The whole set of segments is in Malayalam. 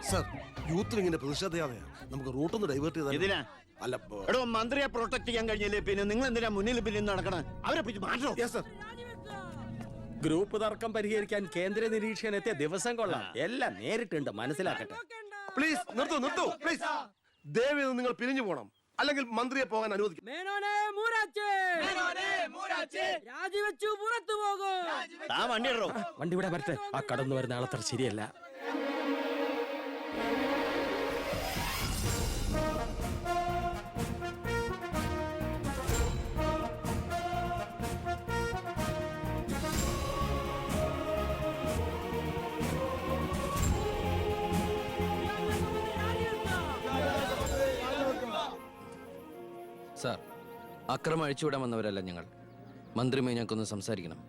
സർ, യൂത്തിന് ഇങ്ങനെ പ്രതിഷേധയാതെയാണ് നമുക്ക് റൂട്ടൊന്ന് ഡൈവേർട്ട് ചെയ്താൽ. അല്ല, എടോ, മന്ത്രിയെ പ്രൊട്ടക്ട് ചെയ്യാൻ കഴിഞ്ഞില്ലേ പിന്നെ നിങ്ങൾ എന്തിനാ മുന്നിൽ പിന്നെ നടക്കണം? അവരെ പിടിച്ച് മാറ്റോ? സർ. ഗ്രൂപ്പ് തർക്കം പരിഹരിക്കാൻ കേന്ദ്ര നിരീക്ഷകൻ എത്തിയ ദിവസം കൊള്ളാം. എല്ലാം നേരിട്ടുണ്ട്, മനസ്സിലാക്കട്ടെ. പ്ലീസ് നിർത്തൂ പ്ലീസ്. ദയവേത് നിങ്ങൾ പിരിഞ്ഞു പോകണം, അല്ലെങ്കിൽ മന്ത്രിയെ പോകാൻ അനുവദിക്കും. രാജിവെച്ചു പുറത്തു പോകും. വണ്ടി ഇവിടെ വരട്ടെ. ആ കടന്നു വരുന്ന ആളത്ര ശരിയല്ല. സാർ, അക്രമം അഴിച്ചുവിടാൻ വന്നവരല്ല ഞങ്ങൾ. മന്ത്രിയുമായി ഞങ്ങൾക്കൊന്ന് സംസാരിക്കണം.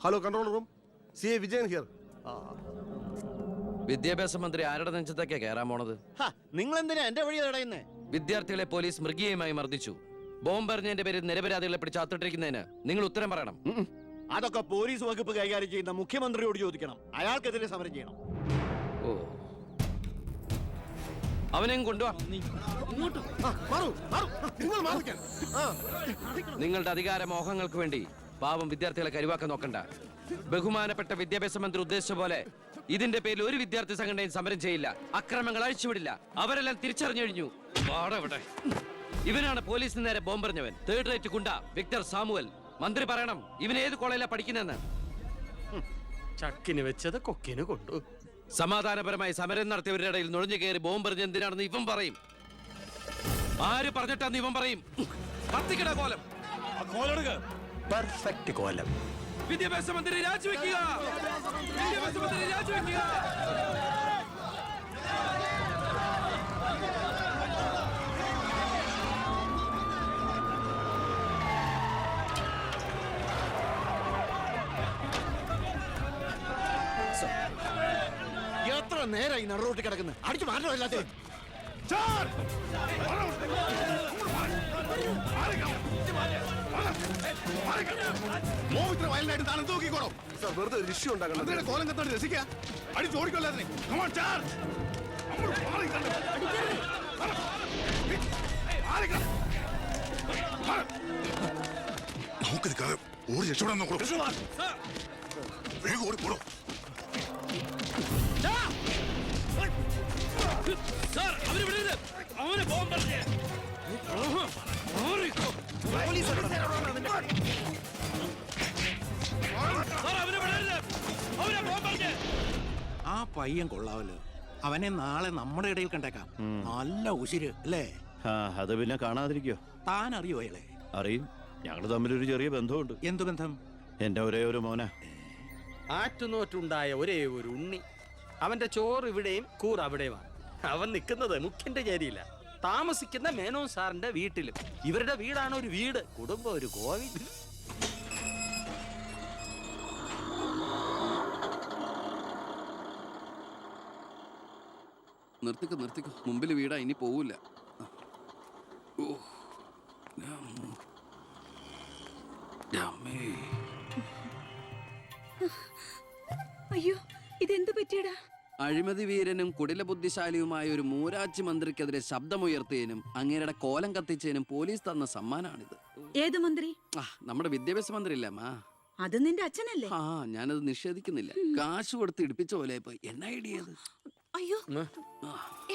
Hello, control room. C A Vijayan here. വിദ്യാഭ്യാസ മന്ത്രി ആരുടെ നെഞ്ചത്തൊക്കെയാ കയറാൻ പോണത്? നിങ്ങൾ എന്തിനാ എന്റെ വഴി തടയുന്നേ? വിദ്യാർത്ഥികളെ പോലീസ് മൃഗീയമായി മർദ്ദിച്ചു. ബോംബെറിഞ്ഞതിന്റെ പേരിൽ നിരപരാധികളെ പിടിച്ച് അത്തിട്ടിരിക്കുന്നതിന് നിങ്ങൾ ഉത്തരം പറയണം. അതൊക്കെ പോലീസ് വകുപ്പ് കൈകാര്യം ചെയ്യുന്ന മുഖ്യമന്ത്രിയോട് ചോദിക്കണം. അയാൾക്കെതിരെ സമരം ചെയ്യണം. ഓ, അവനെയും കൊണ്ടുവാ. നിങ്ങളുടെ അധികാര മോഹങ്ങൾക്ക് വേണ്ടി പാവം വിദ്യാർത്ഥികളെ കരുവാക്കാൻ നോക്കണ്ട. ബഹുമാനപ്പെട്ട വിദ്യാഭ്യാസ മന്ത്രി ഉദ്ദേശിച്ച പോലെ ഇതിന്റെ പേരിൽ ഒരു വിദ്യാർത്ഥി സംഘടനയും സമരം ചെയ്യില്ല, അക്രമങ്ങൾ അഴിച്ചുവിടില്ല. അവരെല്ലാം തിരിച്ചറിഞ്ഞു കഴിഞ്ഞു. ഇവനാണ് പോലീസിന് നേരെ ബോംബെറിഞ്ഞവൻ, 3rd റേറ്റ് ഗുണ്ട വിക്ടർ സാമുവൽ. മന്ത്രി പറയണം ഇവൻ ഏത് കോളേജിലാണ് പഠിക്കുന്നതെന്ന്. ചക്കിന് വെച്ചത് കൊക്കിന് കൊണ്ടു. സമാധാനപരമായി സമരം നടത്തിയവരുടെ ഇടയിൽ നുഴഞ്ഞു കയറി ബോംബെറിഞ്ഞ എന്തിനാണെന്ന് ഇവൻ പറയും. ആര് പറഞ്ഞിട്ടാന്ന് ഇവൻ പറയും. കത്തിക്കട കോലം. പെർഫെക്റ്റ് കോലം. വിദ്യാഭ്യാസ മന്ത്രി രാജിവെക്കുക. വിദ്യാഭ്യാസ മന്ത്രി രാജിവെക്കുക. എത്ര നേരം ഈ നടുറോട്ടിൽ കിടക്കുന്നത്? അടിച്ചു മാറ്റോ എല്ലാത്തിനും. വെറുതെ ഒരു ഇഷ്യൂ ഉണ്ടാക്കണം. കോലം കത്തോട് രസിക്കുക. അടിച്ചു ഓടിക്കൊല്ലാതിനെ. നമുക്ക് ഓടി രക്ഷപ്പെടാൻ നോക്കൂ. വേഗം ഓടിപ്പോടോ. ആ പയ്യൻ കൊള്ളാവല്ലോ. അവനെ നാളെ നമ്മുടെ ഇടയിൽ കണ്ടേക്കാം. നല്ല ഉശിര് അല്ലേ? അത് പിന്നെ കാണാതിരിക്കോ? താൻ അറിയോ അയാളെ? അറിയും. ഞങ്ങൾ തമ്മിലൊരു ചെറിയ ബന്ധമുണ്ട്. എന്തു ബന്ധം? എന്റെ ഒരേ ഒരു മോന. ആറ്റുനോറ്റുണ്ടായ ഒരേ ഒരു ഉണ്ണി. അവന്റെ ചോറ് ഇവിടെയും കൂറ് അവിടെയുമാണ്. അവൻ നിൽക്കുന്നത് മുഖ്യന്റെ ചേരിയില്ല, താമസിക്കുന്ന മേനോൻ സാറിന്റെ വീട്ടിലും. ഇവരുടെ വീടാണ് ഒരു വീട്, കുടുംബം ഒരു കോവിൽ. നിർത്തിക്കോ, മുമ്പിൽ വീടാ, ഇനി പോവില്ല. അയ്യോ, ഇതെന്ത് പറ്റിയടാ? അഴിമതി വീരനും കുടില ബുദ്ധിശാലിയുമായ ഒരു മൂരാച്ചി മന്ത്രിക്കെതിരെ ശബ്ദമുയർത്തിയതിനും അങ്ങേരുടെ കോലം കത്തിച്ചതിനും പോലീസ് തന്ന സമ്മാനാണിത്. ഏത് മന്ത്രി? നമ്മുടെ വിദ്യാഭ്യാസ മന്ത്രി ഇല്ലേ അമ്മ? അത് നിന്റെ അച്ഛനല്ലേ? ഞാനത് നിഷേധിക്കുന്നില്ല. കാശ് കൊടുത്ത് ഇടിപ്പിച്ച പോലെ പോയി. എന്നാ ഐഡിയത്? അയ്യോ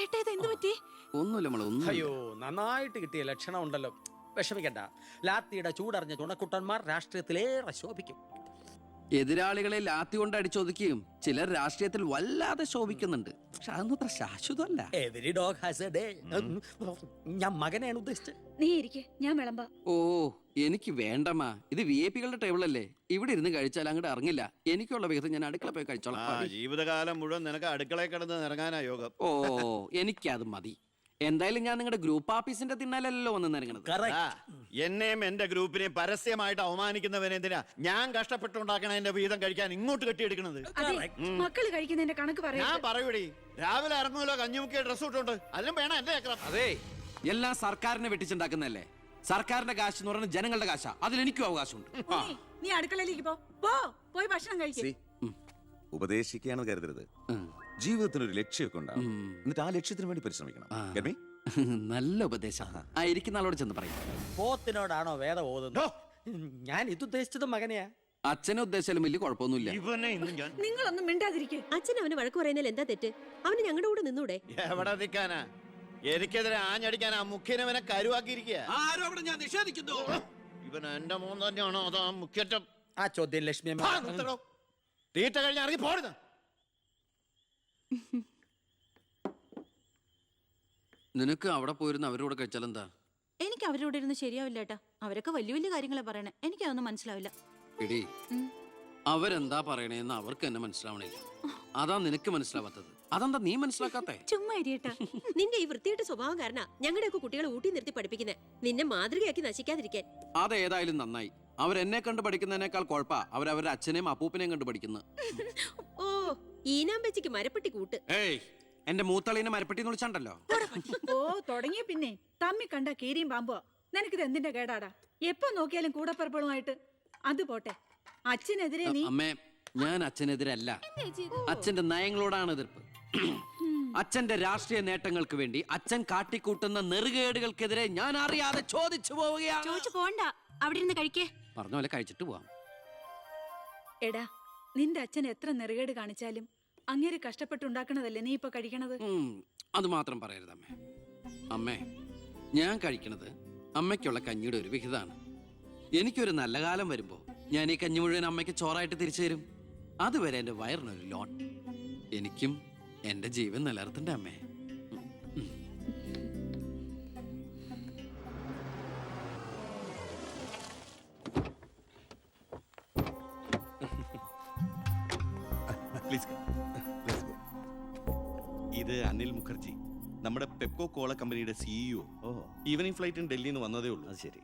ഏട്ടാ, ഇത് എന്ത് പറ്റി? ഒന്നുമില്ല മോളെ, ഒന്നും. അയ്യോ, നന്നായിട്ട് കിട്ടിയ ലക്ഷണം ഉണ്ടല്ലോ. വിഷമിക്കണ്ട. ലാത്തിയുടെ ചൂടറിഞ്ഞ തുണക്കുട്ടന്മാർ രാഷ്ട്രീയത്തിലേറെ ശോഭിക്കും. എതിരാളികളെ ലാത്തി കൊണ്ട് അടിച്ചൊതുക്കിയും ചിലർ രാഷ്ട്രീയത്തിൽ വല്ലാതെ ശോഭിക്കുന്നുണ്ട്. പക്ഷെ അതൊന്നും അത്ര ശാശ്വതമല്ല. Every dog has a day. ഞാൻ മകനെയാണ് ഉദ്ദേശിച്ചത്. നീ ഇരിക്കെ, ഞാൻ വിളമ്പാ. ഓ, എനിക്ക് വേണ്ടമ്മ. ഇത് VIP-കളുടെ ടേബിൾ അല്ലേ. ഇവിടെ ഇരുന്ന് കഴിച്ചാൽ അങ്ങോട്ട് ഇറങ്ങില്ല. എനിക്കുള്ള വിധത്തിൽ ഞാൻ അടുക്കള പോയി കഴിച്ചോളാം. ജീവിതകാലം മുഴുവൻ നിനക്ക് അടുക്കളയിൽ കിടന്ന് ഇറങ്ങാനാ യോഗം. ഓ, എനിക്കത് മതി. എന്തായാലും ഞാൻ നിങ്ങളുടെ ഗ്രൂപ്പ് ഓഫീസിന്റെ തിന്നാലല്ലോ വന്ന് നിറങ്ങണത്. എന്നെയും എന്റെ ഗ്രൂപ്പിനെ പരസ്യമായിട്ട് അവമാനിക്കുന്നവനെന്തിനാ ഞാൻ കഷ്ടപ്പെട്ടുണ്ടാക്കണ എന്റെ വീതം കഴിക്കാൻ ഇങ്ങോട്ട് കെട്ടിയെടുക്കണത്? മക്കള് കഴിക്കുന്നതിന്റെ കണക്ക് പറയാ. ഞാൻ പറയൂടി, രാവിലെ ഇറങ്ങുമല്ലോ കഞ്ഞിമുക്കിയ ഡ്രസ് ഇട്ടുണ്ട്, അതിനും വേണം എന്റെ ചക്രം. അതെ, എല്ലാം സർക്കാരിനെ വെട്ടിച്ചുണ്ടാക്കുന്നതല്ലേ. സർക്കാരിന്റെ കാശ് എന്ന് പറയുന്നത് ജനങ്ങളുടെ കാശാ. അതിൽ എനിക്കും അവകാശമുണ്ട്. നീ അടുക്കളയിലേക്ക് പോയി ഭക്ഷണം കഴിക്കും. ഉപദേശിക്കുകയാണെന്ന് കരുതരുത്. ജീവിതത്തിന് ഒരു ലക്ഷ്യമൊക്കെ ഉണ്ടാവും. എന്നിട്ട് ആ ലക്ഷ്യത്തിന് വേണ്ടി പരിശ്രമിക്കണം. Get me? നല്ല ഉപദേശം. ഇരിക്കുന്ന ആളോട് ചെന്ന് പറയും. പോത്തിനോടാണോ വേദം ഓതുന്നത്? ഞാൻ ഇത് ഉദ്ദേശിച്ചത് മകനെയാ. അച്ഛനെ ഉദ്ദേശിച്ചാലും വലിയ കുഴപ്പമൊന്നുമില്ല. ഇവനെ ഇന്ന് ഞാൻ നിങ്ങളൊന്നും മിണ്ടാതിരിക്കെ. അച്ഛൻ അവന് വഴക്ക് പറയുന്നതിൽ എന്താ തെറ്റ്? അവന് ഞങ്ങളുടെ കൂടെ നിന്നൂടെ? എവിടെ നിൽക്കാനാ? എനിക്കെതിരെ ആഞ്ഞടിക്കാനാ മുഖ്യനവനെ കരുവാക്കിയിരിക്കുക. ആരും അവിടെ ഞാൻ നിഷേധിക്കുന്നു. ഇവൻ എന്റെ മോൻ തന്നെയാണോ അതാ മുഖ്യറ്റം? ആ ചോദ്യം ലക്ഷ്മി തീറ്റ കഴിഞ്ഞ് ഇറങ്ങി പോടുന്ന. നിനക്ക് അവിടെ പോയിരുന്ന അവരോട് കഴിച്ചാലെന്താ? എനിക്ക് അവരോട് ഇരുന്ന് ശരിയാവില്ല ഏട്ടാ. അവരൊക്കെ വലിയ വലിയ കാര്യങ്ങളെ പറയണേ. എനിക്കതൊന്നും മനസ്സിലാവില്ല. എടി, അവരെന്താ പറയണേന്ന് അവർക്ക് എന്നെ മനസ്സിലാവണില്ല. അതാ നിനക്ക് മനസ്സിലാവാത്തത്. അതെന്താ നീ മനസ്സിലാക്കാത്തേ? ചുമ്മാ ഇരിയേട്ടാ. നിന്റെ ഈ വൃത്തിയുടെ സ്വഭാവം കാരണം ഞങ്ങളുടെയൊക്കെ കുട്ടികളെ ഊട്ടി നിർത്തി പഠിപ്പിക്കുന്നത് നിന്നെ മാതൃകയാക്കി നശിക്കാതിരിക്കാൻ. അതേതായാലും നന്നായി. അവരെന്നെ കണ്ട് പഠിക്കുന്നതിനേക്കാൾ കുഴപ്പാ അവരവരുടെ അച്ഛനെയും അപ്പൂപ്പനെയും കണ്ട് പഠിക്കുന്നത്. ഓ, ഈനാമ്പച്ചിക്ക് മരപ്പെട്ടി കൂട്ട്. ഏയ്, എന്റെ മൂത്തളീനെ മരപ്പെട്ടി വിളിച്ചാണ്ടല്ലോ. ഓ, തുടങ്ങിയ പിന്നെ തമ്മി കണ്ട കീരിയും പാമ്പോ. നിനക്കിത് എന്തിന്റെ കേടാടാ? എപ്പോ നോക്കിയാലും കൂടപ്പറപ്പളുമായിട്ട്. അത് പോട്ടെ, അച്ഛനെതിരെ നീ. അമ്മേ, ഞാൻ അച്ഛനെതിരല്ല. അച്ഛന്റെ നയങ്ങളോടാണ് എതിർപ്പ്. അച്ഛന്റെ രാഷ്ട്രീയ നേട്ടങ്ങൾക്ക് വേണ്ടി അച്ഛൻ കാട്ടിക്കൂട്ടുന്ന നെറുകേടുകൾക്കെതിരെ ഞാൻ അറിയാതെ ചോദിച്ചു പോവുകയാണ്. ചോദിച്ചു പോണ്ട, അവിടെ ഇരുന്ന് കഴിക്കേ. പറഞ്ഞ പോലെ കഴിച്ചിട്ട് പോവാം. എടാ, നിന്റെ അച്ഛൻ എത്ര നെറുകേട് കാണിച്ചാലും അങ്ങേര് കഷ്ടപ്പെട്ടുണ്ടാക്കണതല്ലേ നീ ഇപ്പൊ കഴിക്കണത്? അത് മാത്രം പറയരുത് അമ്മേ. അമ്മേ, ഞാൻ കഴിക്കണത് അമ്മയ്ക്കുള്ള കഞ്ഞിയുടെ ഒരു വിഹിതമാണ്. എനിക്കൊരു നല്ല കാലം വരുമ്പോ ഞാൻ ഈ കഞ്ഞി മുഴുവൻ അമ്മയ്ക്ക് ചോറായിട്ട് തിരിച്ചു തരും. അതുവരെ എന്റെ വയറിനൊരു ലോൺ. എനിക്കും എന്റെ ജീവൻ നിലനിർത്തണ്ടേ അമ്മേ? ഇത് അനിൽ മുഖർജി, നമ്മുടെ പെപ്കോ കോള കമ്പനിയുടെ സിഇഒ. ഈവനിങ് ഫ്ലൈറ്റിന് ഡൽഹിയിൽ നിന്ന് വന്നതേ ഉള്ളൂ. അത് ശരി.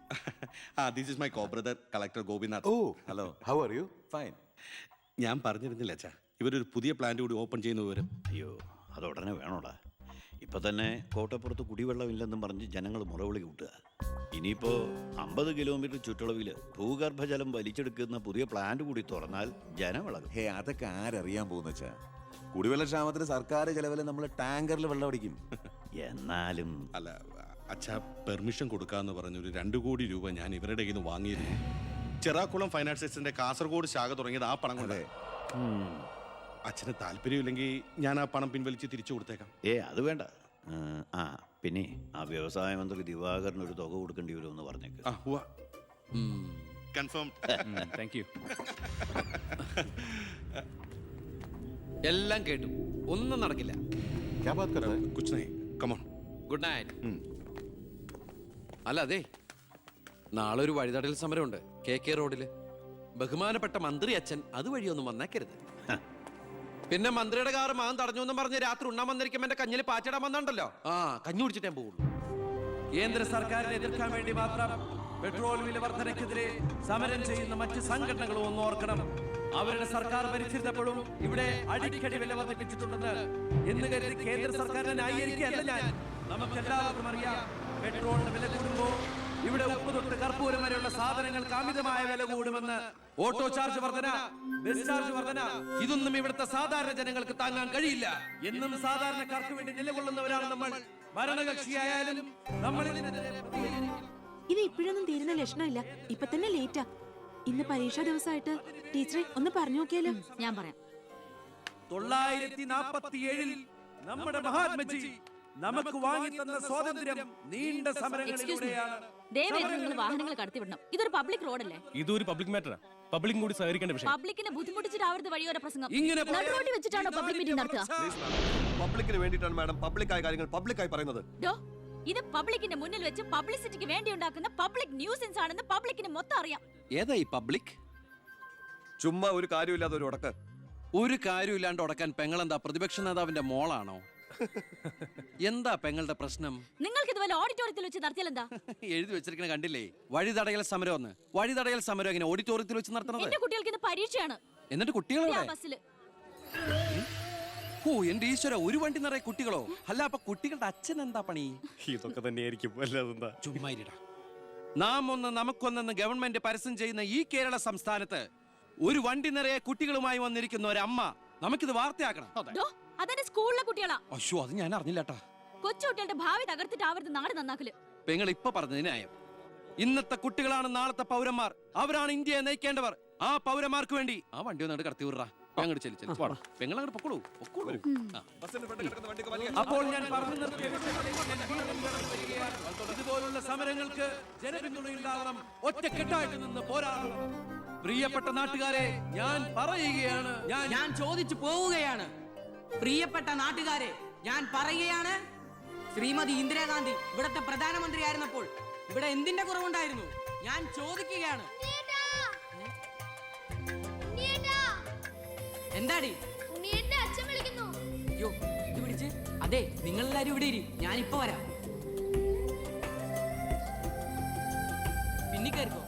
This is my co brother collector Gopinath. Oh, hello. How are you? Fine. ഞാൻ പറഞ്ഞിരുന്നില്ല അച്ഛാ, ഇവരൊരു പുതിയ പ്ലാന്റ് കൂടി ഓപ്പൺ ചെയ്യുന്ന വിവരം. അയ്യോ, അത് ഉടനെ വേണോടാ. ഇപ്പൊ തന്നെ കോട്ടപ്പുറത്ത് കുടിവെള്ളമില്ലെന്നും പറഞ്ഞ് ജനങ്ങൾ മുറവിളി കൂട്ടുക. ഇനിയിപ്പോ 50 കിലോമീറ്റർ ചുറ്റളവിൽ ഭൂഗർഭജലം വലിച്ചെടുക്കുന്ന പുതിയ പ്ലാന്റ് കൂടി തുറന്നാൽ ജനം ഇളകും. ഹേ, അതൊക്കെ ആരറിയാൻ പോകുന്ന വെച്ചാ? കുടിവെള്ള ക്ഷാമത്തിന് സർക്കാർ ചെലവില് നമ്മൾ ടാങ്കറിൽ വെള്ളം അടിക്കും. എന്നാലും അല്ല അച്ഛാ, പെർമിഷൻ കൊടുക്കാന്ന് പറഞ്ഞൊരു 2 കോടി രൂപ ഞാൻ ഇവരുടെ കയ്യിൽ നിന്ന് വാങ്ങിയിരുന്നു. ചെറാക്കുളം ഫൈനാൻസേഴ്സിന്റെ കാസർഗോഡ് ശാഖ തുടങ്ങിയത് ആ പണം കൊണ്ട്. അച്ഛന് താല്പര്യമില്ലെങ്കിൽ ഞാൻ ആ പണം പിൻവലിച്ച് തിരിച്ചു കൊടുത്തേക്കാം. അത് വേണ്ട. പിന്നെ ആ വ്യവസായ മന്ത്രി ദിവാകരന് ഒരു തുക കൊടുക്കേണ്ടി വരുമെന്ന് പറഞ്ഞേക്ക്. കൺഫേം. Thank you. എല്ലാം കേട്ടു, ഒന്നും നടക്കില്ല. കുച്ച് നഹീ, കം ഓൺ. Good night. അല്ല, അതെ, നാളെ ഒരു വഴിതടയൽ സമരമുണ്ട് KK റോഡില്. ബഹുമാനപ്പെട്ട മന്ത്രി അച്ഛൻ അതുവഴിയൊന്നും വന്നേക്കരുത്. പിന്നെ മന്ത്രിയുടെ കാറ് മകൻ തടഞ്ഞു എന്നും പറഞ്ഞ് രാത്രി ഉണ്ണാൻ വന്നിരിക്കുമ്പോ എന്റെ കഞ്ഞിൽ പാച്ചിടാൻ വന്നിട്ടുണ്ടല്ലോ. കഞ്ഞി കുടിച്ചിട്ടേ പോകുള്ളൂ. കേന്ദ്ര സർക്കാരിനെ എതിർക്കാൻ വേണ്ടി മാത്രം പെട്രോൾ വില വർധനയ്ക്കെതിരെ സമരം ചെയ്യുന്ന മറ്റ് സംഘടനകളും ഒന്ന് ഓർക്കണം. അവരുടെ സർക്കാർ ഭരിച്ചിരുന്നപ്പോഴും ഇവിടെ അടിക്കടി വില വർദ്ധിപ്പിച്ചിട്ടുണ്ടെന്ന് എന്ന് കരുതി കേന്ദ്ര സർക്കാരിനെ ന്യായീകരിക്കുകയല്ല ഞാൻ. നമുക്കെല്ലാവർക്കും അറിയാം, പെട്രോളിന് വില കൂടുമ്പോൾ ഇവിടെ ഉപ്പ് തൊട്ട് കർപ്പൂരം വരെയുള്ള സാധനങ്ങൾക്ക് അമിതമായ വില കൂടുമെന്ന്. ഓട്ടോ ചാർജ് വർധന, ബസ് ചാർജ് വർധന, ഇതൊന്നും ഇവിടുത്തെ സാധാരണ ജനങ്ങൾക്ക് താങ്ങാൻ കഴിയില്ല. എന്നും സാധാരണക്കാർക്ക് വേണ്ടി നിലകൊള്ളുന്നവരാണ് നമ്മൾ. ഭരണകക്ഷിയായാലും നമ്മൾ ഇത് ഇപ്പോഴൊന്നും തീരുന്ന ലക്ഷണമില്ല. ഇപ്പൊ തന്നെ ലേറ്റാ. ഇന്ന് പരീക്ഷാ ദിവസമായിട്ട് ടീച്ചറെ ഒന്ന് പറഞ്ഞു നോക്കിയാലോ? ഞാൻ പറയാം. 947 നമ്മുടെ മഹാത്മജി നമുക്ക് വാങ്ങി തന്ന സ്വാതന്ത്ര്യം നീണ്ട സമരങ്ങളിലൂടെയാണ്. നിങ്ങൾ വാഹനങ്ങൾ കടത്തിവിടണം. ഇതൊരു പബ്ലിക് റോഡല്ലേ? ഇതൊരു പബ്ലിക് മാറ്ററാ. പബ്ലിക്കും കൂടി സഹകരിക്കേണ്ട വിഷയം. പബ്ലിക്കിനെ ബുദ്ധിമുട്ടിച്ചിട്ടാവരുത് വഴിയോര പ്രസംഗം. ഇങ്ങനെ നടുറോഡിൽ വെച്ചിട്ടാണോ പബ്ലിക് മീറ്റിംഗ് നടത്തുക? പബ്ലിക്കിന് വേണ്ടിയിട്ടാണ് മാഡം പബ്ലിക്കായ കാര്യങ്ങൾ പബ്ലിക്കായി പറയുന്നത്. ഇത് പബ്ലിക്കിന്റെ മുന്നിൽ വെച്ച് പബ്ലിസിറ്റിക്ക് വേണ്ടി ഉണ്ടാക്കുന്ന പബ്ലിക് ന്യൂസൻസ് ആണെന്ന് പബ്ലിക്കിന് മൊത്തം അറിയാം. ഏതാ ഈ പബ്ലിക്? ചുമ്മാ ഒരു കാര്യമില്ലാതെ ഒരു ഉടക്ക്. ഒരു കാര്യമില്ലാണ്ട് ഉടക്കാൻ പെങ്ങളെന്താ പ്രതിപക്ഷ നേതാവിന്റെ മോളാണോ? എന്താ പെങ്ങളുടെ പ്രശ്നം? നിങ്ങൾക്ക് ഇതുപോലെ ഓഡിറ്റോറിയത്തിൽ വെച്ച് നടത്തിയാലെന്താ? എഴുതി വെച്ചിരിക്കണ കണ്ടില്ലേ? വഴിതടയൽ സമരം ഒന്ന്. വഴിതടയൽ സമരം എങ്ങനെ ഓഡിറ്റോറിയത്തിൽ വെച്ച് നടത്തണത്? എന്റെ കുട്ടികൾക്ക് ഇത് പരീക്ഷയാണ്. എന്നിട്ട് കുട്ടികളെ ബസ്സില്. ഓ എന്റെ ഈശ്വര, ഒരു വണ്ടി നിറയെ കുട്ടികളോ? അല്ല, അപ്പൊ കുട്ടികളുടെ അച്ഛൻ എന്താ പണി? ഇതൊക്കെ തന്നെയായിരിക്കും. അല്ലാതെന്താ? ചുമ്മാരിടാ. നാം ഒന്ന് നമുക്കൊന്നെന്ന് ഗവൺമെന്റ് പരസ്യം ചെയ്യുന്ന ഈ കേരള സംസ്ഥാനത്ത് ഒരു വണ്ടി നിറയെ കുട്ടികളുമായി വന്നിരിക്കുന്ന ഒരമ്മ നമുക്കിത് വാർത്തയാക്കണം. അതെന്റെ സ്കൂളിലെ കുട്ടികളാ. അയ്യോ, അത് ഞാൻ അറിഞ്ഞില്ലാട്ടാ. കൊച്ചുകുട്ടികളുടെ ഭാവി തകർത്തിട്ടാവരുത് നാട് നന്നാക്കല്. പെങ്ങൾ ഇപ്പൊ പറഞ്ഞത് ന്യായം. ഇന്നത്തെ കുട്ടികളാണ് നാളത്തെ പൗരന്മാർ. അവരാണ് ഇന്ത്യയെ നയിക്കേണ്ടവർ. ആ പൗരന്മാർക്ക് വേണ്ടി ആ വണ്ടി ഒന്നാണ്ട് കടത്തി വിടറാ. അങ്ങോട്ട് ചെല്ലു പെങ്ങൾ അങ്ങോട്ട് പൊക്കോളൂ. അപ്പോൾ ഞാൻ പറഞ്ഞു നിർത്തിയ ഇതുപോലുള്ള സമരങ്ങൾക്ക് ജനപിന്തുണയുണ്ടാകണം. ഒറ്റക്കെട്ടായിട്ട് നിന്ന് പോരാടണം. പ്രിയപ്പെട്ട നാട്ടുകാരെ, ഞാൻ പറയുകയാണ്, ഞാൻ ചോദിച്ചു പോവുകയാണ്. പ്രിയപ്പെട്ട നാട്ടുകാരെ, ഞാൻ പറയുകയാണ്, ശ്രീമതി ഇന്ദിരാഗാന്ധി ഇവിടത്തെ പ്രധാനമന്ത്രിയായിരുന്നപ്പോൾ ഇവിടെ എന്തിന്റെ കുറവുണ്ടായിരുന്നു? ഞാൻ ചോദിക്കുകയാണ്. എന്താടി? അയ്യോ, ഇത് പിടിച്ച്. അതെ, നിങ്ങളെല്ലാരും ഇവിടെ ഇരി, ഞാനിപ്പോ വരാം. പിന്നെ കയറിക്കോ.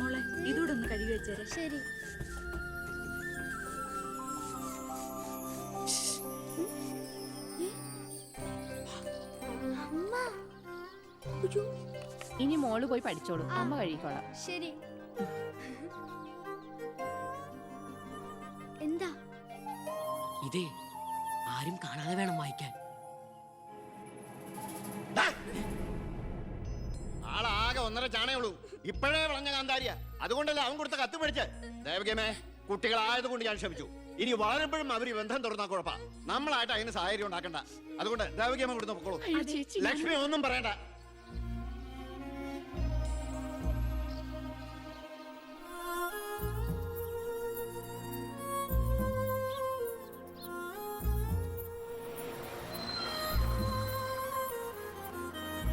മോളെ ഇതൂടെ ഒന്ന് കഴുകി വെച്ചേരെ. ശരി. ഇനി മോള് പോയി പഠിച്ചോളൂ, അമ്മ കഴിക്കോളാം. ശരി. എന്താ? ഇതേ ആരും കാണാതെ വേണം വായിക്കാൻ. ആളാകെ 1.5 ചാണയുള്ളൂ. ഇപ്പോഴേ വളഞ്ഞ കാന്താരിയ. അതുകൊണ്ടല്ലേ അവൻ കൊടുത്ത കത്ത് മേടിച്ച്. ദേവകമേ, കുട്ടികളായതുകൊണ്ട് ഞാൻ ക്ഷമിച്ചു. ഇനി വളരുമ്പോഴും അവര് ബന്ധം തുറന്നാ കുഴപ്പാ. നമ്മളായിട്ട് അതിന് സാഹചര്യം ഉണ്ടാക്കണ്ട. അതുകൊണ്ട് ദേവകമ്മ കൊടുത്ത് പൊക്കോളൂ. ലക്ഷ്മി ഒന്നും പറയണ്ട.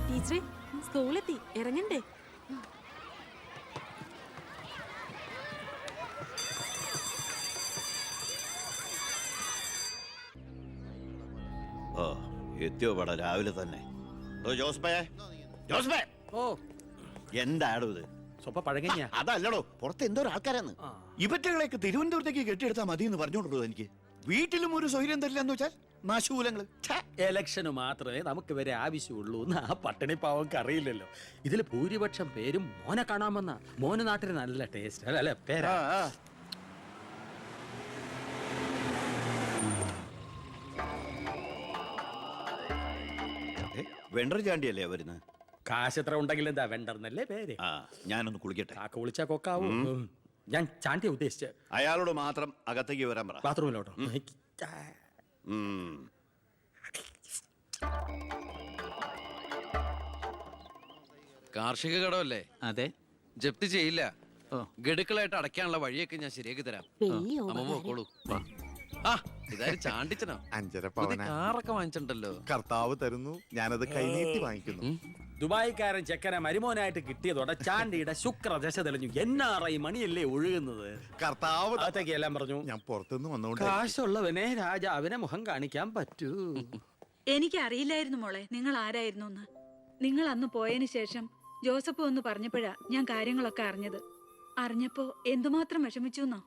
ടീച്ചറെ, സ്കൂളെത്തി, ഇറങ്ങണ്ടേ? ഓ, എത്തിയോ പട രാവിലെ തന്നെ. ഓ, എന്താടോ ഇത്? സ്വപ്പ പഴകഞ്ഞ. അതല്ലടോ, പുറത്ത് എന്തോ ആൾക്കാരാന്ന്. ഇവറ്റകളെയൊക്കെ തിരുവനന്തപുരത്തേക്ക് കെട്ടിയെടുത്താൽ മതി എന്ന് പറഞ്ഞോണ്ടോ എനിക്ക്. വീട്ടിലും ഒരു സൗകര്യം തരില്ല എന്ന് വെച്ചാൽ നാശൂലങ്ങള്. എലക്ഷന് മാത്രമേ നമുക്ക് വരെ ആവശ്യമുള്ളൂ എന്ന് ആ പട്ടിണി പാവങ്ങൾക്ക് അറിയില്ലല്ലോ. ഇതിൽ ഭൂരിപക്ഷം പേരും മോനെ കാണാമെന്ന. മോന് നാട്ടിൽ നല്ല ടേസ്റ്റ് അല്ലേ പേരാ. വെണ്ടർ ചാണ്ടിയല്ലേ വരുന്നത്? കാശ് എത്ര ഉണ്ടെങ്കിൽ എന്താ വെണ്ടർന്നല്ലേ പേര്. ആ, ഞാനൊന്ന് കുളിക്കട്ടെ. കാക്ക വിളിച്ചാ കൊക്കാവൂ. ഞാൻ ചാണ്ടിയെ ഉദ്ദേശിച്ച്. അയാളോട് മാത്രം അകത്തേക്ക് വരാൻ പറ. ബാത്റൂമിലോട്ടോ. കാർഷിക കടമല്ലേ? അതെ. ജപ്തി ചെയ്യില്ല. ഗഡുക്കളായിട്ട് അടയ്ക്കാനുള്ള വഴിയൊക്കെ ഞാൻ ശരിയാക്കി തരാം. അമ്മ പോക്കോളൂ. ആ, ഇതാരും ചാണ്ടിച്ചനോ? 5.5 പുതിയ കാറൊക്കെ വാങ്ങിച്ചിട്ടുണ്ടല്ലോ. കർത്താവ് തരുന്നു, ഞാനത് കൈനീട്ടി വാങ്ങിക്കുന്നു. ദുബായിക്കാരൻ ചെക്കനെ മരുമോനായിട്ട് കിട്ടിയതോടെ ചാണ്ടിയുടെ ശുക്രദശ തെളിഞ്ഞു. NRI മണിയല്ലേ ഒഴുകുന്നത്. കർത്താവ് അകത്തേക്ക് എല്ലാം പറഞ്ഞു. ഞാൻ പുറത്തുനിന്ന് വന്നോണ്ട് കാശുള്ളവനെ രാജാവിനെ മുഖം കാണിക്കാൻ പറ്റൂ. എനിക്കറിയില്ലായിരുന്നു മോളെ നിങ്ങൾ ആരായിരുന്നു എന്ന്. നിങ്ങൾ അന്ന് പോയതിനു ശേഷം ജോസഫ് ഒന്ന് പറഞ്ഞപ്പോഴാ ഞാൻ കാര്യങ്ങളൊക്കെ അറിഞ്ഞത്. അറിഞ്ഞപ്പോ എന്തുമാത്രം വിഷമിച്ചു എന്നോ.